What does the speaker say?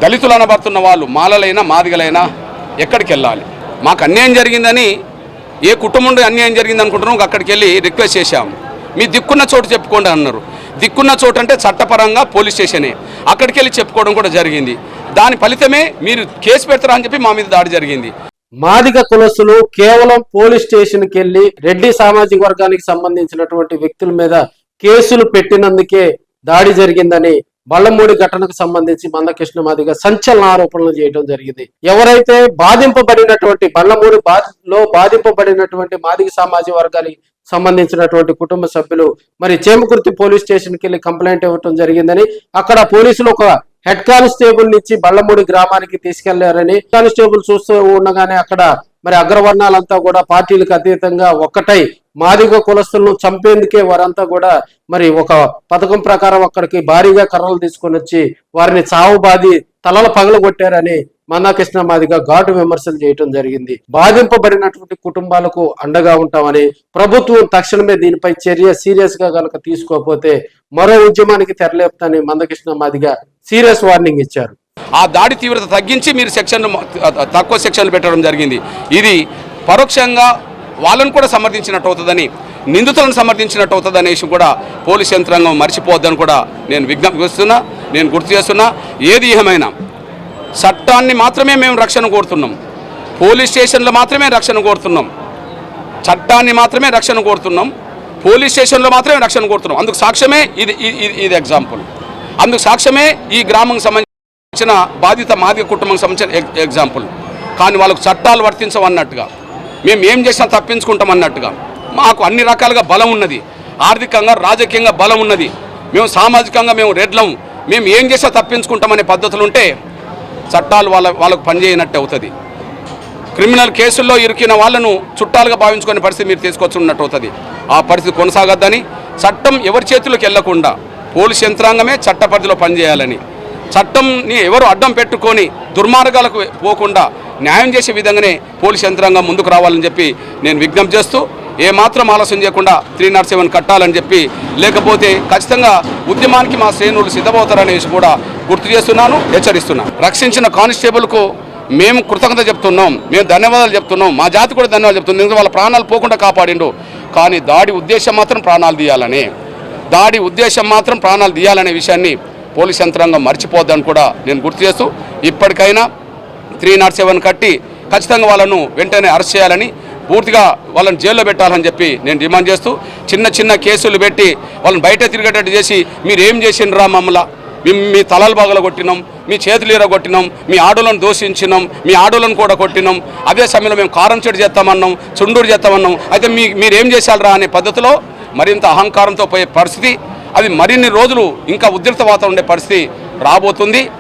దళితులు అనబడుతున్న వాళ్ళు మాలలైనా మాదిగలైనా ఎక్కడికి వెళ్ళాలి? మాకు అన్యాయం జరిగిందని ఏ కుటుంబంలో అన్యాయం జరిగింది అనుకుంటున్నాం అక్కడికి వెళ్ళి రిక్వెస్ట్ చేశాము. మీ దిక్కున్న చోటు చెప్పుకోండి అన్నారు. దిక్కున్న చోటు అంటే చట్టపరంగా పోలీస్ స్టేషనే, అక్కడికి వెళ్ళి చెప్పుకోవడం కూడా జరిగింది. దాని ఫలితమే మీరు కేసు పెడతారా అని చెప్పి మా మీద దాడి జరిగింది. మాదిగ కులస్తులు కేవలం పోలీస్ స్టేషన్కి వెళ్ళి రెడ్డి సామాజిక వర్గానికి సంబంధించినటువంటి వ్యక్తుల మీద కేసులు పెట్టినందుకే దాడి జరిగిందని బళ్ళమూడి ఘటనకు సంబంధించి మందకృష్ణ మాదిగ సంచలన ఆరోపణలు చేయడం జరిగింది. ఎవరైతే బాధింపబడినటువంటి బళ్ళమూడి బాధింపబడినటువంటి మాదిగ సామాజిక వర్గానికి సంబంధించినటువంటి కుటుంబ సభ్యులు మరి చేమకుర్తి పోలీస్ స్టేషన్కి వెళ్ళి కంప్లైంట్ ఇవ్వడం జరిగిందని, అక్కడ పోలీసులు ఒక హెడ్ కానిస్టేబుల్ నుంచి బళ్ళమూడి గ్రామానికి తీసుకెళ్లారని, కానిస్టేబుల్ చూస్తూ ఉండగానే అక్కడ మరి అగ్రవర్ణాలంతా కూడా పార్టీలకు అతీతంగా ఒక్కటై మాదిగ కులస్తులను చంపేందుకే వారంతా కూడా మరి ఒక పథకం ప్రకారం అక్కడికి భారీగా కర్రలు తీసుకొని వచ్చి వారిని చావుబాది తలలు పగలగొట్టారని మందకృష్ణ మాదిగ ఘాటు విమర్శలు చేయడం జరిగింది. బాధింపబడినటువంటి కుటుంబాలకు అండగా ఉంటామని, ప్రభుత్వం తక్షణమే దీనిపై చర్య సీరియస్ గా కనుక తీసుకోకపోతే మరో ఉద్యమానికి తెరలేపుతానని మందకృష్ణ మాదిగ సీరియస్ వార్నింగ్ ఇచ్చారు. ఆ దాడి తీవ్రత తగ్గించి మీరు తక్కువ సెక్షన్లు పెట్టడం జరిగింది. ఇది పరోక్షంగా వాళ్ళను కూడా సమర్థించినట్టు అవుతుందని, నిందితులను సమర్థించినట్టు అవుతుంది అనేసి కూడా పోలీస్ యంత్రాంగం మర్చిపోవద్దని కూడా నేను విజ్ఞప్తిస్తున్నా, నేను గుర్తు చేస్తున్నా. ఏది ఏమైనా చట్టాన్ని మాత్రమే మేము రక్షణ కోరుతున్నాం, పోలీస్ స్టేషన్లో మాత్రమే రక్షణ కోరుతున్నాం, చట్టాన్ని మాత్రమే రక్షణ కోరుతున్నాం, పోలీస్ స్టేషన్లో మాత్రమే రక్షణ కోరుతున్నాం. అందుకు సాక్ష్యమే ఇది ఎగ్జాంపుల్. అందుకు సాక్ష్యమే ఈ గ్రామం సంబంధించిన బాధిత మాదిగ కుటుంబం సంబంధించిన ఎగ్జాంపుల్. కానీ వాళ్ళకు చట్టాలు వర్తించవన్నట్టుగా, మేము ఏం చేసినా తప్పించుకుంటాం అన్నట్టుగా, మాకు అన్ని రకాలుగా బలం ఉన్నది, ఆర్థికంగా రాజకీయంగా బలం ఉన్నది, మేము సామాజికంగా మేము రెడ్లం, మేము ఏం చేసినా తప్పించుకుంటామనే పద్ధతులు ఉంటే చట్టాలు వాళ్ళకు పనిచేయనట్టు అవుతుంది. క్రిమినల్ కేసుల్లో ఇరికిన వాళ్ళను చుట్టాలుగా భావించుకునే పరిస్థితి మీరు తీసుకొచ్చున్నట్టు అవుతుంది. ఆ పరిస్థితి కొనసాగద్దని, చట్టం ఎవరి చేతులకు వెళ్లకుండా పోలీస్ యంత్రాంగమే చట్ట పరిధిలో పనిచేయాలని, చట్టంని ఎవరు అడ్డం పెట్టుకొని దుర్మార్గాలకు పోకుండా న్యాయం చేసే విధంగానే పోలీస్ యంత్రాంగం ముందుకు రావాలని చెప్పి నేను విజ్ఞప్తి చేస్తూ, ఏమాత్రం ఆలస్యం చేయకుండా 307 కట్టాలని చెప్పి, లేకపోతే ఖచ్చితంగా ఉద్యమానికి మా శ్రేణులు సిద్ధమవుతారనేసి కూడా గుర్తు చేస్తున్నాను, హెచ్చరిస్తున్నాను. రక్షించిన కానిస్టేబుల్కు మేము కృతజ్ఞత చెప్తున్నాం, మేము ధన్యవాదాలు చెప్తున్నాం, మా జాతి కూడా ధన్యవాదాలు చెప్తున్నాం. ఎందుకంటే వాళ్ళ ప్రాణాలు పోకుండా కాపాడిండు. కానీ దాడి ఉద్దేశం మాత్రం ప్రాణాలు తీయాలనే విషయాన్ని పోలీస్ యంత్రాంగం మర్చిపోద్దని కూడా నేను గుర్తు చేస్తూ, ఇప్పటికైనా 307 కట్టి ఖచ్చితంగా వాళ్ళను వెంటనే అరెస్ట్ చేయాలని, పూర్తిగా వాళ్ళని జైల్లో పెట్టాలని చెప్పి నేను డిమాండ్ చేస్తూ, చిన్న కేసులు పెట్టి వాళ్ళని బయట తిరిగేటట్టు చేసి మీరు ఏం చేసిండ్రా మమ్మల్ని, మీ తలలు బాగలు కొట్టినాం, మీ చేతులు కొట్టినాం, మీ ఆడోళ్ళను దూషించినాం, మీ ఆడోళ్ళను కూడా కొట్టినాం, అదే సమయంలో మేము కారం చెడు చేస్తామన్నాం, చుండూరు చేస్తామన్నాం, అయితే మీరేం చేశారా అనే పద్ధతిలో మరింత అహంకారంతో పోయే పరిస్థితి, అది మరిన్ని రోజులు ఇంకా ఉద్రిక్త వాతావరణం ఉండే పరిస్థితి రాబోతుంది.